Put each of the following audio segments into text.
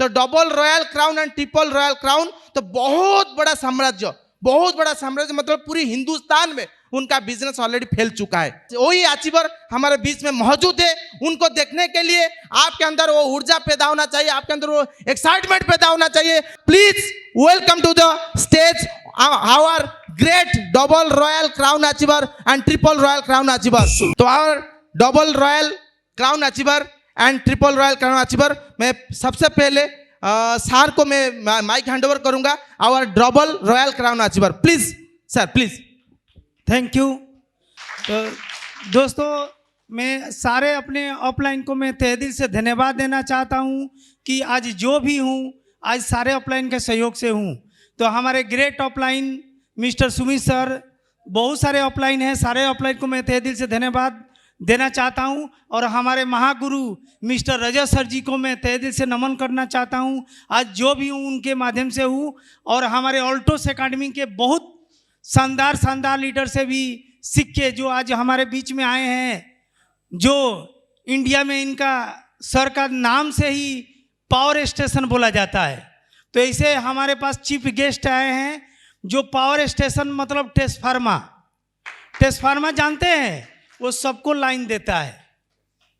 तो double royal crown and triple royal crown, तो बहुत बड़ा साम्राज्य, बहुत बड़ा साम्राज्य, मतलब पूरी हिंदुस्तान में उनका बिजनेस ऑलरेडी फैल चुका है। वही अचीवर हमारे बीच में मौजूद है। उनको देखने के लिए आपके अंदर वो ऊर्जा पैदा होना चाहिए, आपके अंदर वो एक्साइटमेंट पैदा होना चाहिए। Please welcome to the stage our great double royal crown achiever and triple royal crown achiever. तो our double royal crown achiever and triple royal crown achiever, मैं सबसे पहले सर को मैं माइक हैंड ओवर करूंगा। Our double royal crown achiever, please sir, please. Thank you. तो दोस्तों, मैं सारे अपने ऑफलाइन को मैं तहे दिल से धन्यवाद देना चाहता हूं कि आज जो भी हूं, आज सारे ऑफलाइन के सहयोग से हूं। तो हमारे great offline mister Sumit sir, बहुत सारे ऑफलाइन हैं, सारे ऑफलाइन को मैं तहे दिल से धन्यवाद देना चाहता हूं। और हमारे महागुरु मिस्टर रजत सर जी को मैं तहे दिल से नमन करना चाहता हूं। आज जो भी हूं उनके माध्यम से हूं। और हमारे ऑल्टोस एकेडमी के बहुत शानदार शानदार लीडर से भी सीख के जो आज हमारे बीच में आए हैं, जो इंडिया में इनका सर का नाम से ही पावर स्टेशन बोला जाता है। तो ऐसे हमारे पास चीफ गेस्ट आए हैं जो पावर स्टेशन मतलब ट्रांसफार्मर जानते हैं, वो सबको लाइन देता है।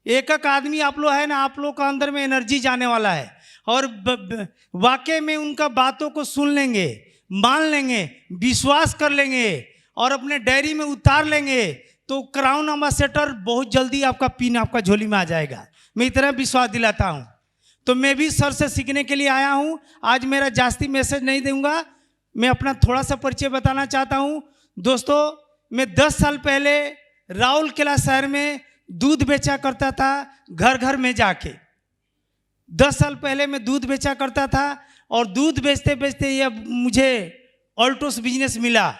एक एक आदमी आप लोग है ना, आप लोग का अंदर में एनर्जी जाने वाला है और वाकई में उनका बातों को सुन लेंगे, मान लेंगे, विश्वास कर लेंगे और अपने डायरी में उतार लेंगे, तो क्राउन एम्बेसडर बहुत जल्दी आपका पिन आपका झोली में आ जाएगा। मैं इतना विश्वास दिलाता हूं। तो मैं भी सर से सीखने के लिए आया हूं। आज मेरा जास्ती मैसेज नहीं दूंगा, मैं अपना थोड़ा सा परिचय बताना चाहता हूं। दोस्तों, मैं 10 साल पहले राउरकेला शहर में दूध बेचा करता था, घर घर में जाके। 10 साल पहले मैं दूध बेचा करता था और दूध बेचते बेचते ये मुझे ऑल्टोस बिजनेस मिला।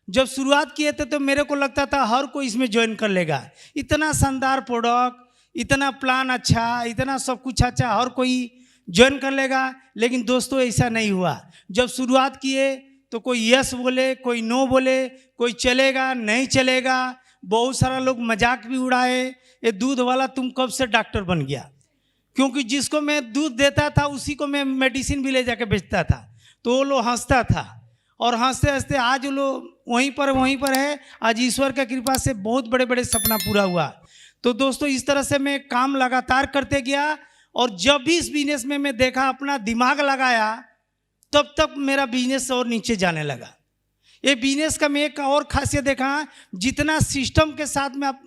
जब शुरुआत किए थे तो मेरे को लगता था हर कोई इसमें ज्वाइन कर लेगा, इतना शानदार प्रोडक्ट, इतना प्लान अच्छा, इतना सब कुछ अच्छा, हर कोई ज्वाइन कर लेगा। लेकिन दोस्तों ऐसा नहीं हुआ। जब शुरुआत किए तो कोई यस बोले, कोई नो बोले, कोई चलेगा नहीं चलेगा, बहुत सारा लोग मजाक भी उड़ाए, ये दूध वाला तुम कब से डॉक्टर बन गया। क्योंकि जिसको मैं दूध देता था उसी को मैं मेडिसिन भी ले जाके बेचता था, तो वो लोग हंसता था। और हंसते हंसते आज वो लोग वहीं पर है। आज ईश्वर की कृपा से बहुत बड़े बड़े सपना पूरा हुआ। तो दोस्तों, इस तरह से मैं काम लगातार करते गया और जब भी इस बिजनेस में मैं देखा, अपना दिमाग लगाया, तब तक मेरा बिजनेस और नीचे जाने लगा। ये बिजनेस का मैं एक और खासियत देखा, जितना सिस्टम के साथ में आप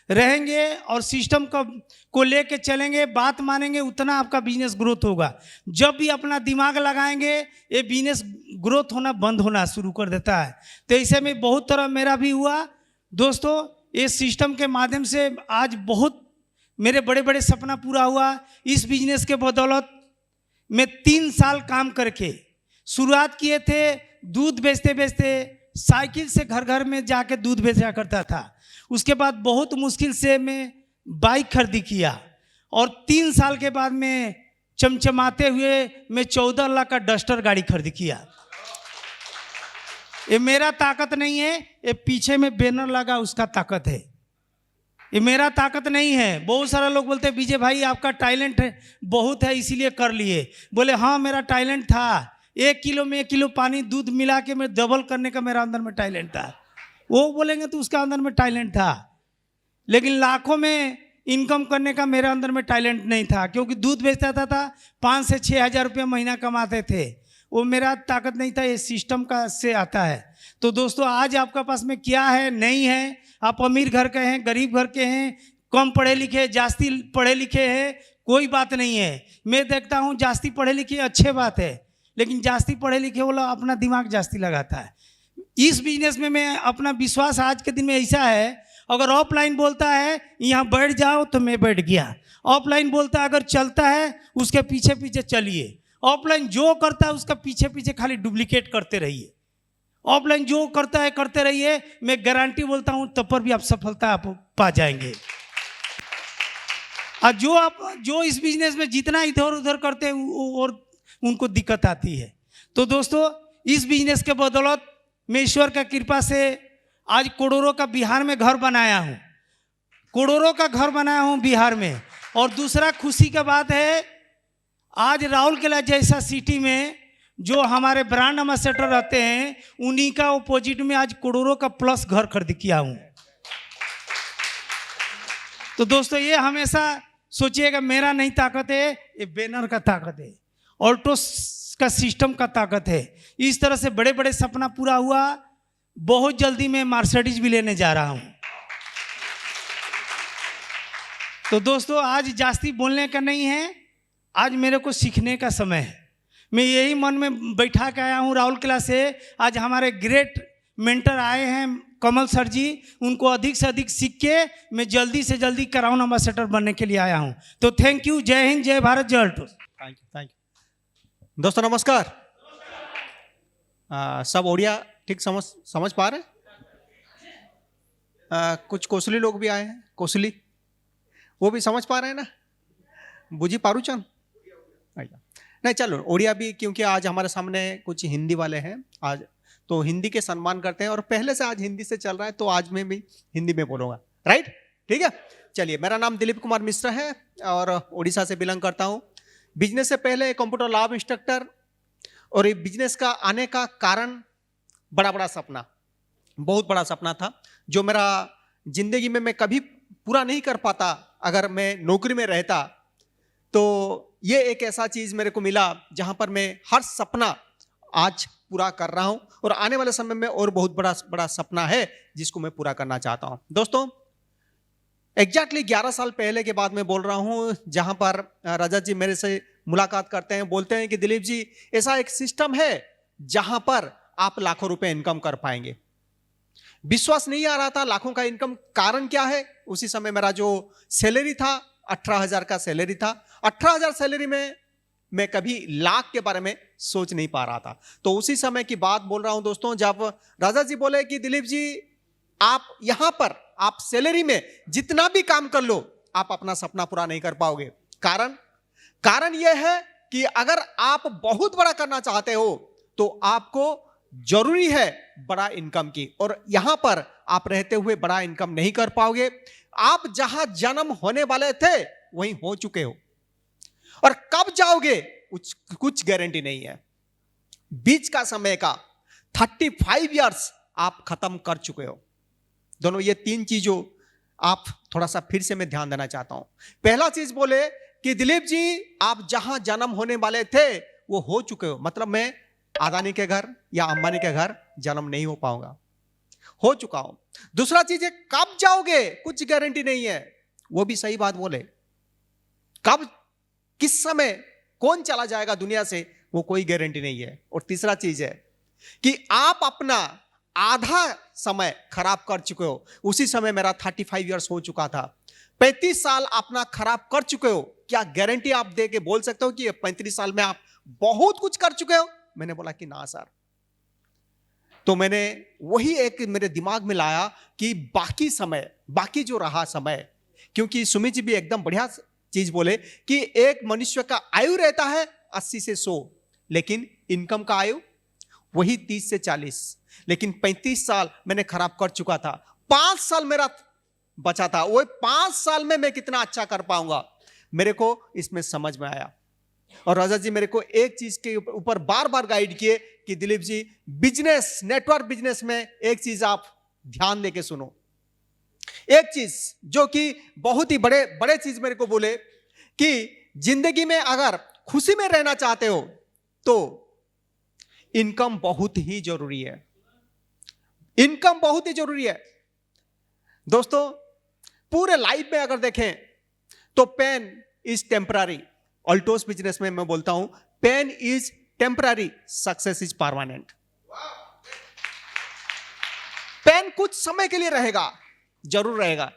रहेंगे और सिस्टम को लेके चलेंगे, बात मानेंगे, उतना आपका बिजनेस ग्रोथ होगा। जब भी अपना दिमाग लगाएंगे, ये बिजनेस ग्रोथ होना बंद होना शुरू कर देता है। तो ऐसे में बहुत तरह मेरा भी हुआ। दोस्तों, ये सिस्टम के माध्यम से आज बहुत मेरे बड़े बड़े सपना पूरा हुआ। इस बिजनेस के बदौलत मैं 3 साल काम करके शुरुआत किए थे। दूध बेचते बेचते साइकिल से घर घर में जाके दूध बेचा करता था। उसके बाद बहुत मुश्किल से मैं बाइक खरीदी किया और 3 साल के बाद में चमचमाते हुए मैं 14 लाख का डस्टर गाड़ी खरीदी किया। ये मेरा ताकत नहीं है, ये पीछे में बैनर लगा उसका ताकत है, ये मेरा ताकत नहीं है। बहुत सारा लोग बोलते हैं विजय भाई आपका टैलेंट है बहुत है इसीलिए कर लिए। बोले हाँ, मेरा टैलेंट था। 1 किलो में 1 किलो पानी दूध मिला के मैं डबल करने का मेरा अंदर में टैलेंट था। वो बोलेंगे तो उसका अंदर में टैलेंट था, लेकिन लाखों में इनकम करने का मेरे अंदर में टैलेंट नहीं था। क्योंकि दूध बेचता था 5 से 6 हज़ार रुपया महीना कमाते थे, वो मेरा ताकत नहीं था, ये सिस्टम का से आता है। तो दोस्तों, आज आपका पास में क्या है नहीं है, आप अमीर घर के हैं, गरीब घर के हैं, कम पढ़े लिखे, जास्ती पढ़े लिखे हैं, कोई बात नहीं है। मैं देखता हूँ जास्ती पढ़े लिखे अच्छे बात है, लेकिन जास्ती पढ़े लिखे वाला अपना दिमाग जास्ती लगाता है। इस बिजनेस में मैं अपना विश्वास आज के दिन में ऐसा है, अगर ऑफलाइन बोलता है यहाँ बैठ जाओ तो मैं बैठ गया। ऑफलाइन बोलता है अगर चलता है उसके पीछे पीछे चलिए। ऑफलाइन जो करता है उसका पीछे पीछे खाली डुप्लीकेट करते रहिए। ऑफलाइन जो करता है करते रहिए, मैं गारंटी बोलता हूँ तब पर भी आप सफलता आप पा जाएंगे। और जो इस बिजनेस में जितना इधर उधर करते हैं और उनको दिक्कत आती है। तो दोस्तों, इस बिजनेस के बदौलत मैं ईश्वर का कृपा से आज करोड़ों का बिहार में घर बनाया हूँ, करोड़ों का घर बनाया हूँ बिहार में। और दूसरा खुशी का बात है, आज राउरकेला जैसा सिटी में जो हमारे ब्रांड एम्बेसडर रहते हैं, उन्हीं का अपोजिट में आज करोड़ों का प्लस घर खरीद किया हूँ। तो दोस्तों ये हमेशा सोचिएगा, मेरा नहीं ताकत है, ये बैनर का ताकत है, ऑल्टोस का सिस्टम का ताकत है। इस तरह से बड़े बड़े सपना पूरा हुआ। बहुत जल्दी मैं मर्सिडीज भी लेने जा रहा हूँ। तो दोस्तों आज जास्ती बोलने का नहीं है, आज मेरे को सीखने का समय है। मैं यही मन में बैठा के आया हूँ राउरकेला से। आज हमारे ग्रेट मेंटर आए हैं कमल सर जी, उनको अधिक से अधिक सीख के मैं जल्दी से जल्दी क्राउन एम्बेसडर बनने के लिए आया हूँ। तो थैंक यू। जय हिंद, जय भारत, जय ऑल्टोस। Thank you. दोस्तों नमस्कार। सब ओडिया ठीक समझ पा रहे हैं? कुछ कोसली लोग भी आए हैं, कोसली, वो भी समझ पा रहे हैं ना? बुझी पारूचन? नहीं चलो ओडिया भी, क्योंकि आज हमारे सामने कुछ हिंदी वाले हैं आज, तो हिंदी के सम्मान करते हैं। और पहले से आज हिंदी से चल रहा है, तो आज मैं भी हिंदी में बोलूँगा, राइट? ठीक है, चलिए। मेरा नाम दिलीप कुमार मिश्रा है और उड़ीसा से बिलोंग करता हूँ। बिजनेस से पहले कंप्यूटर लैब इंस्ट्रक्टर, और ये बिजनेस का आने का कारण बड़ा सपना, बहुत बड़ा सपना था, जो मेरा जिंदगी में मैं कभी पूरा नहीं कर पाता अगर मैं नौकरी में रहता। तो ये एक ऐसा चीज मेरे को मिला जहां पर मैं हर सपना आज पूरा कर रहा हूं, और आने वाले समय में और बहुत बड़ा सपना है जिसको मैं पूरा करना चाहता हूं। दोस्तों एग्जैक्टली 11 साल पहले के बाद मैं बोल रहा हूं, जहां पर रजत जी मेरे से मुलाकात करते हैं, बोलते हैं कि दिलीप जी ऐसा एक सिस्टम है जहां पर आप लाखों रुपए इनकम कर पाएंगे। विश्वास नहीं आ रहा था लाखों का इनकम। कारण क्या है? उसी समय मेरा जो सैलरी था 18,000 का सैलरी था। 18,000 सैलरी में मैं कभी लाख के बारे में सोच नहीं पा रहा था। तो उसी समय की बात बोल रहा हूं दोस्तों, जब राजा जी बोले कि दिलीप जी आप यहां पर आप सैलरी में जितना भी काम कर लो, आप अपना सपना पूरा नहीं कर पाओगे। कारण यह है कि अगर आप बहुत बड़ा करना चाहते हो तो आपको जरूरी है बड़ा इनकम की, और यहां पर आप रहते हुए बड़ा इनकम नहीं कर पाओगे। आप जहां जन्म होने वाले थे वहीं हो चुके हो, और कब जाओगे कुछ गारंटी नहीं है। बीच का समय का 35 इयर्स आप खत्म कर चुके हो। दोनों ये 3 चीजों आप थोड़ा सा फिर से मैं ध्यान देना चाहता हूं। पहला चीज बोले कि दिलीप जी आप जहां जन्म होने वाले थे वो हो चुके हो, मतलब मैं अदानी के घर या अंबानी के घर जन्म नहीं हो पाऊंगा, हो चुका हूं। दूसरा चीज है कब जाओगे कुछ गारंटी नहीं है, वो भी सही बात बोले। कब किस समय कौन चला जाएगा दुनिया से वो कोई गारंटी नहीं है। और तीसरा चीज है कि आप अपना आधा समय खराब कर चुके हो। उसी समय मेरा 35 इयर्स हो चुका था। 35 साल अपना खराब कर चुके हो। क्या गारंटी आप दे के बोल सकते हो कि 35 साल में आप बहुत कुछ कर चुके हो? मैंने बोला कि ना सर। तो मैंने वही एक मेरे दिमाग में लाया कि बाकी जो रहा समय, क्योंकि सुमित जी भी एकदम बढ़िया चीज बोले कि एक मनुष्य का आयु रहता है 80 से 100, लेकिन इनकम का आयु वही 30 से 40। लेकिन 35 साल मैंने खराब कर चुका था। 5 साल मेरा बचा था, वो 5 साल में मैं कितना अच्छा कर पाऊंगा, मेरे को इसमें समझ में आया। और राजा जी मेरे को एक चीज के ऊपर बार बार गाइड किए कि Dilip ji business, network business में एक चीज आप ध्यान देके सुनो। एक चीज जो कि बहुत ही बड़े चीज मेरे को बोले कि जिंदगी में अगर खुशी में रहना चाहते हो तो इनकम बहुत ही जरूरी है। इनकम बहुत ही जरूरी है दोस्तों। पूरे लाइफ में अगर देखें तो पेन इज टेम्पररी। ऑल्टोस बिजनेस में मैं बोलता हूं pain is temporary, success is permanent. Pain कुछ समय के लिए रहेगा, जरूर रहेगा,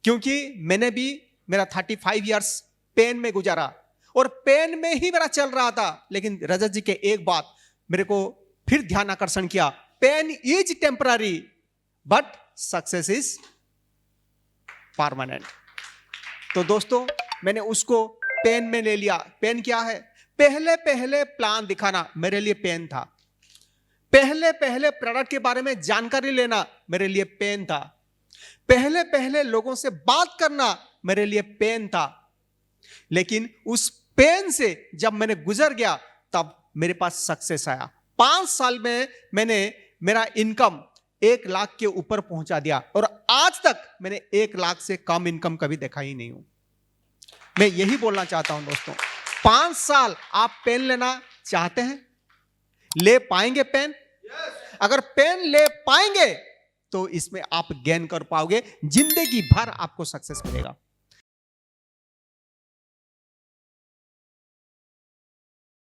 क्योंकि मैंने भी मेरा 35 इयर्स पेन में गुजारा और पेन में ही मेरा चल रहा था। लेकिन रजत जी के एक बात मेरे को फिर ध्यान आकर्षण किया, pain is temporary but success is permanent. तो दोस्तों मैंने उसको पेन में ले लिया। पेन क्या है? पहले प्लान दिखाना मेरे लिए पेन था। पहले प्रोडक्ट के बारे में जानकारी लेना मेरे लिए पेन था। पहले लोगों से बात करना मेरे लिए पेन था। लेकिन उस पेन से जब मैंने गुजर गया तब मेरे पास सक्सेस आया। 5 साल में मैंने मेरा इनकम 1 लाख के ऊपर पहुंचा दिया और आज तक मैंने 1 लाख से कम इनकम कभी देखा ही नहीं हूं। मैं यही बोलना चाहता हूं दोस्तों, 5 साल आप पेन लेना चाहते हैं, ले पाएंगे पेन? अगर पेन ले पाएंगे तो इसमें आप गेन कर पाओगे, जिंदगी भर आपको सक्सेस मिलेगा।